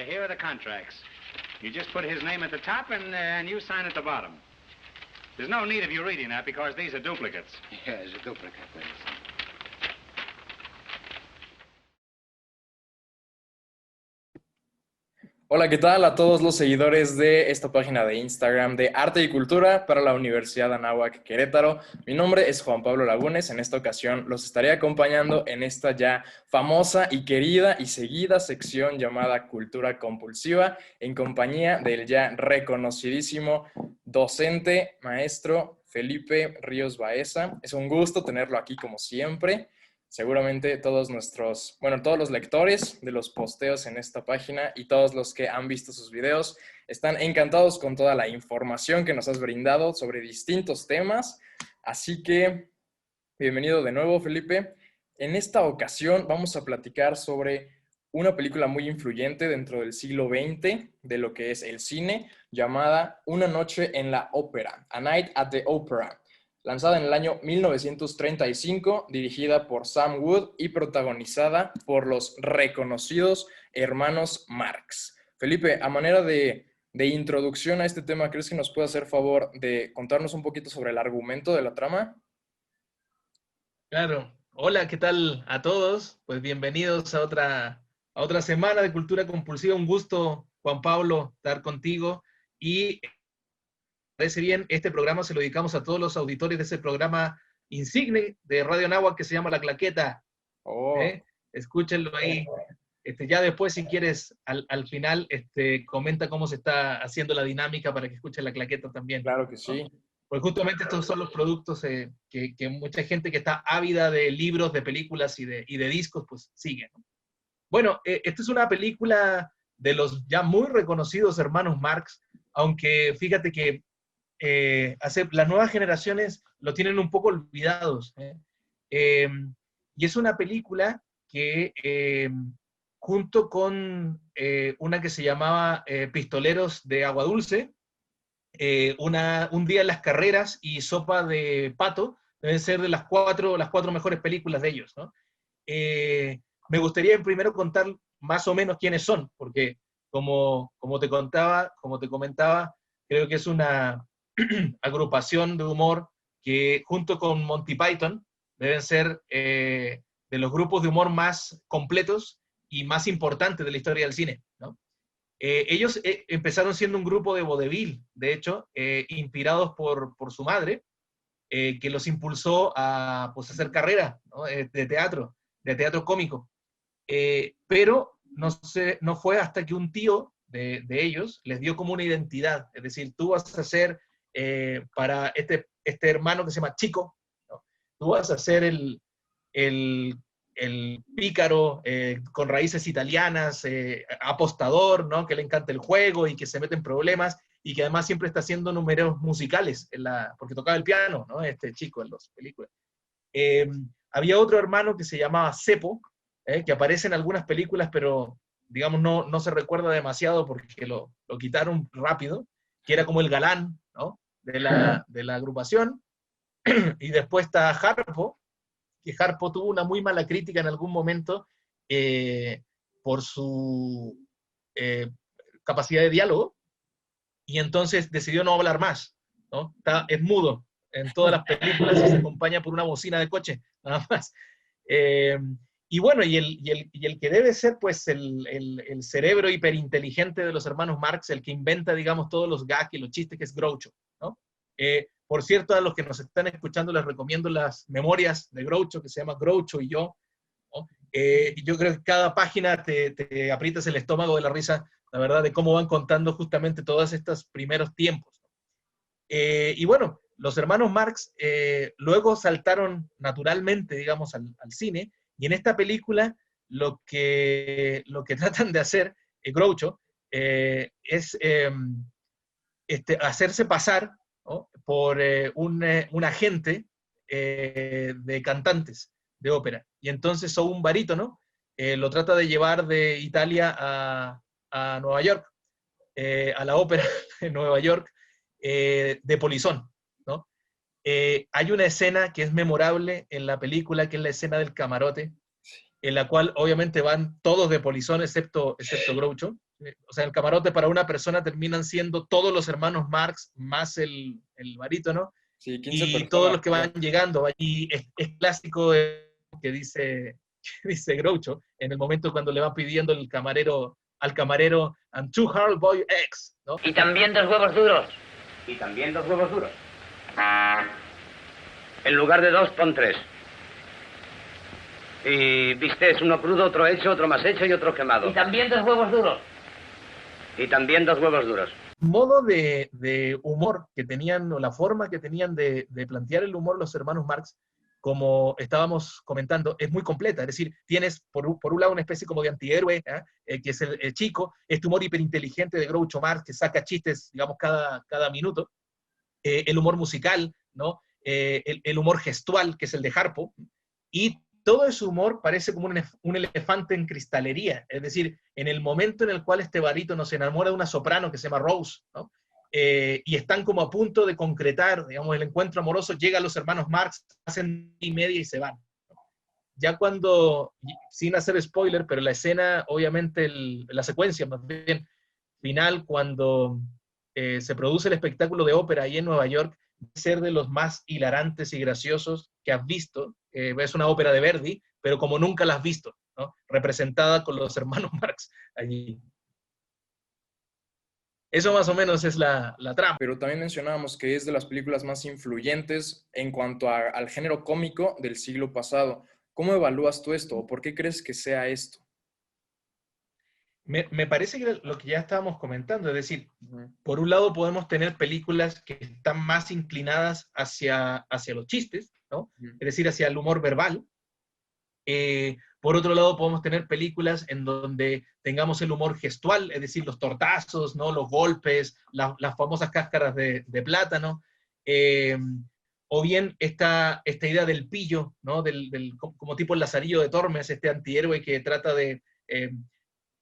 here are the contracts. You just put his name at the top and you sign at the bottom. There's no need of you reading that because these are duplicates. Yeah, it's a duplicate, please. Hola, ¿qué tal a todos los seguidores de esta página de Instagram de Arte y Cultura para la Universidad Anáhuac Querétaro? Mi nombre es Juan Pablo Lagunes. En esta ocasión los estaré acompañando en esta ya famosa y querida y seguida sección llamada Cultura Compulsiva en compañía del ya reconocidísimo docente, maestro Felipe Ríos Baeza. Es un gusto tenerlo aquí como siempre. Seguramente todos los lectores de los posteos en esta página y todos los que han visto sus videos están encantados con toda la información que nos has brindado sobre distintos temas. Así que, bienvenido de nuevo, Felipe. En esta ocasión vamos a platicar sobre una película muy influyente dentro del siglo XX, de lo que es el cine, llamada Una noche en la ópera, A Night at the Opera, lanzada en el año 1935, dirigida por Sam Wood y protagonizada por los reconocidos hermanos Marx. Felipe, a manera de introducción a este tema, ¿crees que nos puede hacer favor de contarnos un poquito sobre el argumento de la trama? Claro. Hola, ¿qué tal a todos? Pues bienvenidos a otra semana de Cultura Compulsiva. Un gusto, Juan Pablo, estar contigo. Y parece bien, este programa se lo dedicamos a todos los auditores de ese programa insigne de Radio Anáhuac que se llama La Claqueta. Escúchenlo ahí. Ya después, si quieres, al final, comenta cómo se está haciendo la dinámica para que escuchen La Claqueta también. Claro que sí. ¿No? Pues justamente estos son los productos que mucha gente que está ávida de libros, de películas y de discos, pues sigue, ¿no? Bueno, esta es una película de los ya muy reconocidos hermanos Marx, aunque fíjate que las nuevas generaciones lo tienen un poco olvidados. Y es una película que, junto con una que se llamaba Pistoleros de Agua Dulce, Un día en las carreras y Sopa de Pato, deben ser de las cuatro mejores películas de ellos, ¿no? Me gustaría primero contar más o menos quiénes son, porque como te comentaba, creo que es una agrupación de humor que junto con Monty Python deben ser de los grupos de humor más completos y más importantes de la historia del cine, ¿no? Ellos empezaron siendo un grupo de vodevil, de hecho, inspirados por su madre, que los impulsó a pues, hacer carrera, ¿no? de teatro cómico. Pero no fue hasta que un tío de ellos les dio como una identidad, es decir, tú vas a ser para este hermano que se llama Chico, ¿no? Tú vas a ser el pícaro con raíces italianas, apostador, ¿no? Que le encanta el juego y que se mete en problemas y que además siempre está haciendo números musicales, porque tocaba el piano, ¿no? Este chico en las películas. Había otro hermano que se llamaba Cepo, que aparece en algunas películas, pero digamos no se recuerda demasiado porque lo quitaron rápido, que era como el galán, ¿no? de la agrupación. Y después está Harpo, que Harpo tuvo una muy mala crítica en algún momento por su capacidad de diálogo, y entonces decidió no hablar más, ¿no? Es mudo en todas las películas y se acompaña por una bocina de coche, nada más. Y bueno, y el que debe ser pues el cerebro hiperinteligente de los hermanos Marx, el que inventa, digamos, todos los gags y los chistes, que es Groucho, ¿no? Por cierto, a los que nos están escuchando les recomiendo las memorias de Groucho, que se llama Groucho y yo, ¿no? Yo creo que cada página te aprietas el estómago de la risa, la verdad, de cómo van contando justamente todos estos primeros tiempos. Y bueno, los hermanos Marx luego saltaron naturalmente, digamos, al cine, y en esta película lo que tratan de hacer Groucho es hacerse pasar, ¿no? por un agente de cantantes de ópera. Y entonces son un barítono, lo trata de llevar de Italia a Nueva York, a la ópera de Nueva York, de polizón, ¿no? Hay una escena que es memorable en la película, que es la escena del camarote, en la cual obviamente van todos de polizón, excepto Groucho, O sea, el camarote para una persona terminan siendo todos los hermanos Marx más el barítono Sí, 15 y todos personas. los que van llegando. Y es clásico que dice, que dice Groucho en el momento cuando le va pidiendo al camarero, and 2 hard-boiled eggs, ¿no? Y también 2 huevos duros. Y también 2 huevos duros. En lugar de 2, pon 3. Y bistec, uno crudo, otro hecho, otro más hecho y otro quemado. Y también 2 huevos duros. Y también 2 huevos duros. Modo de humor que tenían, o la forma que tenían de plantear el humor los hermanos Marx, como estábamos comentando, es muy completa. Es decir, tienes por un lado una especie como de antihéroe, que es el chico, este humor hiperinteligente de Groucho Marx, que saca chistes, digamos, cada minuto, el humor musical, ¿no? El humor gestual, que es el de Harpo, y todo ese humor parece como un elefante en cristalería. Es decir, en el momento en el cual este barítono se enamora de una soprano que se llama Rose, ¿no? Y están como a punto de concretar, digamos, el encuentro amoroso, llegan los hermanos Marx, hacen y media y se van. Ya cuando, sin hacer spoiler, pero la escena, obviamente, la secuencia más bien final, cuando se produce el espectáculo de ópera ahí en Nueva York, ser de los más hilarantes y graciosos que has visto. Es una ópera de Verdi, pero como nunca la has visto, ¿no? Representada con los hermanos Marx allí. Eso más o menos es la trama. Pero también mencionábamos que es de las películas más influyentes en cuanto al género cómico del siglo pasado. ¿Cómo evalúas tú esto? ¿O por qué crees que sea esto? Me parece que lo que ya estábamos comentando, es decir, por un lado podemos tener películas que están más inclinadas hacia los chistes, ¿no? Es decir, hacia el humor verbal. Por otro lado podemos tener películas en donde tengamos el humor gestual, es decir, los tortazos, ¿no? Los golpes, las famosas cáscaras de plátano, o bien esta idea del pillo, ¿no? Como tipo el Lazarillo de Tormes, este antihéroe que trata de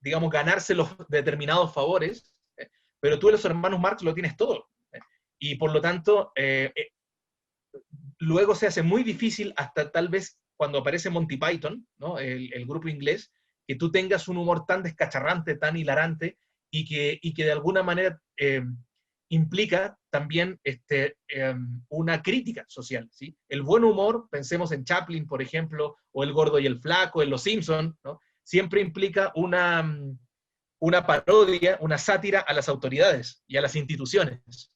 digamos, ganarse los determinados favores, pero tú en los hermanos Marx lo tienes todo. Y por lo tanto, luego se hace muy difícil, hasta tal vez cuando aparece Monty Python, ¿no? el grupo inglés, que tú tengas un humor tan descacharrante, tan hilarante, y que de alguna manera implica también una crítica social, ¿sí? El buen humor, pensemos en Chaplin, por ejemplo, o El Gordo y el Flaco, en Los Simpson, ¿no? Siempre implica una parodia, una sátira a las autoridades y a las instituciones.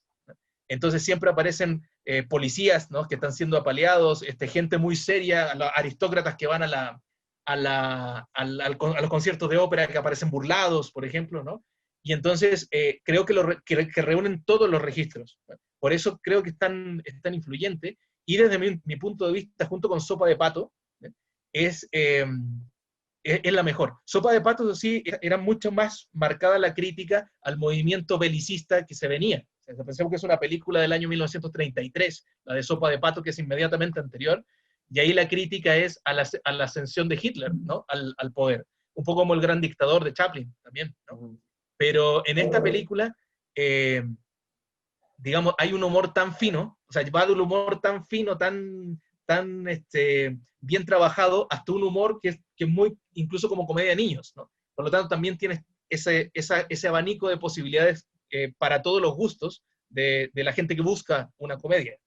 Entonces siempre aparecen policías, ¿no? Que están siendo apaleados, gente muy seria, aristócratas que van a los conciertos de ópera que aparecen burlados, por ejemplo, ¿no? Y entonces creo que reúnen todos los registros. Por eso creo que es tan influyente. Y desde mi punto de vista, junto con Sopa de Pato, es la mejor. Sopa de Pato, sí, era mucho más marcada la crítica al movimiento belicista que se venía. O sea, pensemos que es una película del año 1933, la de Sopa de Pato, que es inmediatamente anterior, y ahí la crítica es a la ascensión de Hitler, ¿no? al poder. Un poco como El Gran Dictador de Chaplin, también, ¿no? Pero en esta película, digamos, hay un humor tan fino, o sea, va de un humor tan fino, tan bien trabajado, hasta un humor que es muy, incluso como comedia de niños, ¿no? Por lo tanto, también tienes ese abanico de posibilidades para todos los gustos de la gente que busca una comedia.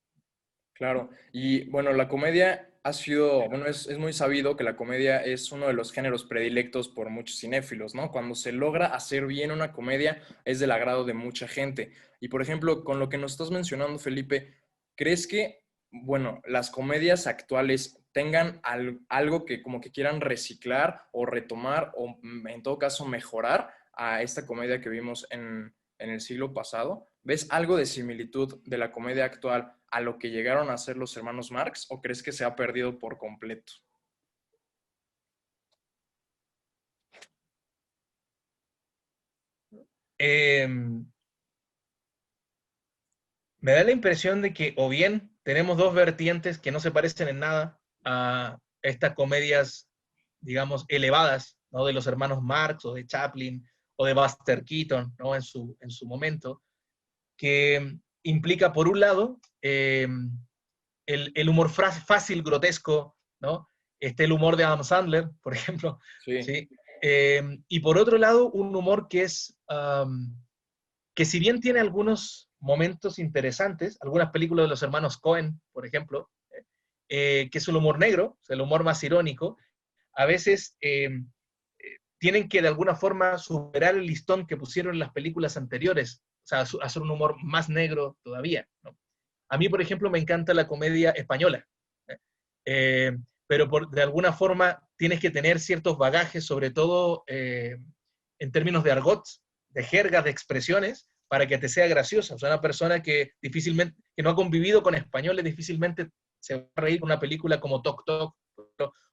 Claro, y bueno, la comedia ha sido, bueno, es muy sabido que la comedia es uno de los géneros predilectos por muchos cinéfilos, ¿no? Cuando se logra hacer bien una comedia es del agrado de mucha gente. Y por ejemplo, con lo que nos estás mencionando, Felipe, ¿crees que, bueno, las comedias actuales tengan algo que como que quieran reciclar o retomar o en todo caso mejorar a esta comedia que vimos en el siglo pasado? ¿Ves algo de similitud de la comedia actual a lo que llegaron a hacer los hermanos Marx o crees que se ha perdido por completo? Me da la impresión de que o bien tenemos dos vertientes que no se parecen en nada a estas comedias, digamos, elevadas, ¿no? De los hermanos Marx o de Chaplin o de Buster Keaton, ¿no? En su momento, que implica, por un lado, el humor fácil, grotesco, ¿no? El humor de Adam Sandler, por ejemplo, Sí. ¿sí? Y por otro lado, un humor que es, que si bien tiene algunos momentos interesantes, algunas películas de los hermanos Coen, por ejemplo, que es un humor negro, o sea, el humor más irónico, a veces tienen que de alguna forma superar el listón que pusieron en las películas anteriores, o sea, hacer un humor más negro todavía, ¿no? A mí, por ejemplo, me encanta la comedia española, eh, pero de alguna forma tienes que tener ciertos bagajes, sobre todo en términos de argot, de jergas, de expresiones, para que te sea graciosa. O sea, una persona que difícilmente, que no ha convivido con españoles, difícilmente se va a reír con una película como Toc Toc,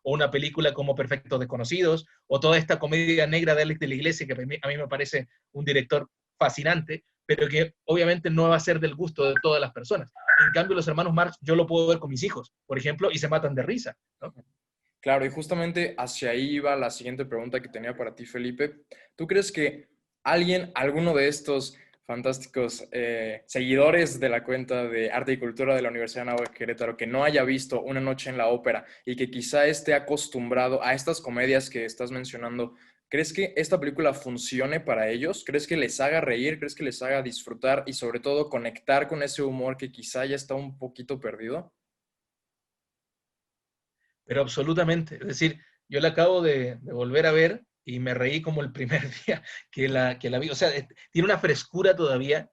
o una película como Perfectos Desconocidos, o toda esta comedia negra de Alex de la Iglesia, que a mí me parece un director fascinante, pero que obviamente no va a ser del gusto de todas las personas. En cambio, los hermanos Marx, yo lo puedo ver con mis hijos, por ejemplo, y se matan de risa, ¿no? Claro, y justamente hacia ahí iba la siguiente pregunta que tenía para ti, Felipe. ¿Tú crees que alguno de estos fantásticos seguidores de la cuenta de Arte y Cultura de la Universidad de Anáhuac Querétaro que no haya visto Una noche en la ópera y que quizá esté acostumbrado a estas comedias que estás mencionando, crees que esta película funcione para ellos? ¿Crees que les haga reír? ¿Crees que les haga disfrutar y sobre todo conectar con ese humor que quizá ya está un poquito perdido? Pero absolutamente. Es decir, yo la acabo de volver a ver y me reí como el primer día que la vi. O sea, tiene una frescura todavía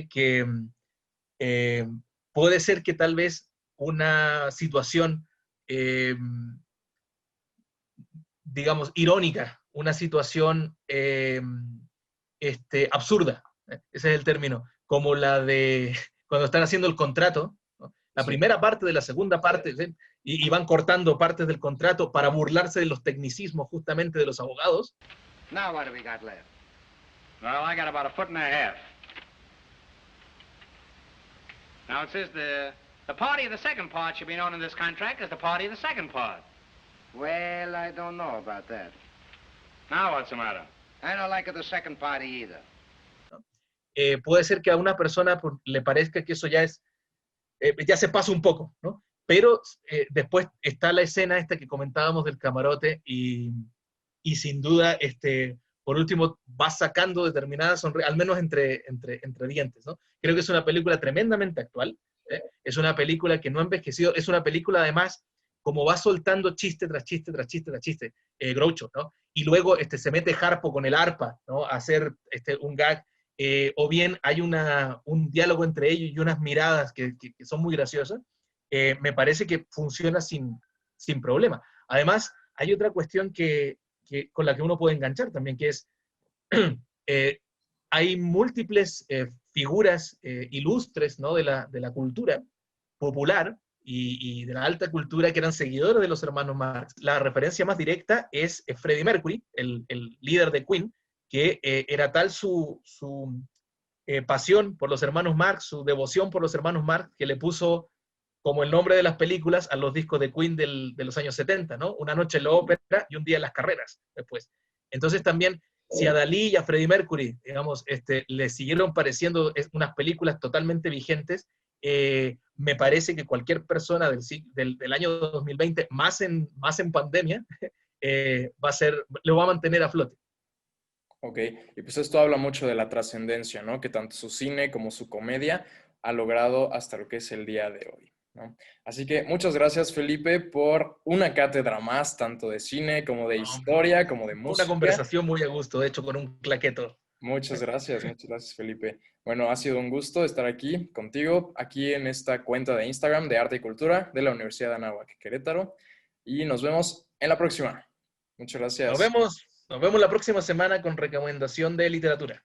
que eh, puede ser que tal vez una situación, eh, digamos, irónica, una situación absurda, ese es el término, como la de cuando están haciendo el contrato, ¿no? La Sí. primera parte de la segunda parte, ¿sí? Y van cortando partes del contrato para burlarse de los tecnicismos justamente de los abogados. Now what do we got left? Well, I got about a foot and a half. Now it says the party of the second part should be known in this contract as the party of the second part. Well, I don't know about that. Now what's the matter? I don't like it the second party either. Puede ser que a una persona le parezca que eso ya es, ya se pasa un poco, ¿no? Pero después está la escena esta que comentábamos del camarote y sin duda, por último, va sacando determinadas sonrisas, al menos entre dientes, ¿no? Creo que es una película tremendamente actual, es una película que no ha envejecido, es una película además como va soltando chiste tras chiste tras chiste tras chiste, Groucho, ¿no? Y luego se mete Harpo con el arpa, ¿no? A hacer un gag, o bien hay un diálogo entre ellos y unas miradas que son muy graciosas. Me parece que funciona sin problema. Además, hay otra cuestión con la que uno puede enganchar también, que es, hay múltiples figuras ilustres, ¿no? de la cultura popular y de la alta cultura que eran seguidores de los hermanos Marx. La referencia más directa es Freddie Mercury, el líder de Queen, que era tal su pasión por los hermanos Marx, su devoción por los hermanos Marx, que le puso como el nombre de las películas a los discos de Queen de los años 70, ¿no? Una noche en la ópera y un día en las carreras después. Entonces también, si a Dalí y a Freddie Mercury, digamos, le siguieron pareciendo unas películas totalmente vigentes, me parece que cualquier persona del año 2020, más en pandemia, lo va a mantener a flote. Ok, y pues esto habla mucho de la trascendencia, ¿no? Que tanto su cine como su comedia ha logrado hasta lo que es el día de hoy, ¿no? Así que muchas gracias, Felipe, por una cátedra más, tanto de cine como de historia, como de música. Una conversación muy a gusto, de hecho, con un claqueto. Muchas gracias, Felipe. Bueno, ha sido un gusto estar aquí contigo, aquí en esta cuenta de Instagram de Arte y Cultura de la Universidad de Anáhuac Querétaro, y nos vemos en la próxima. Muchas gracias. Nos vemos la próxima semana con recomendación de literatura.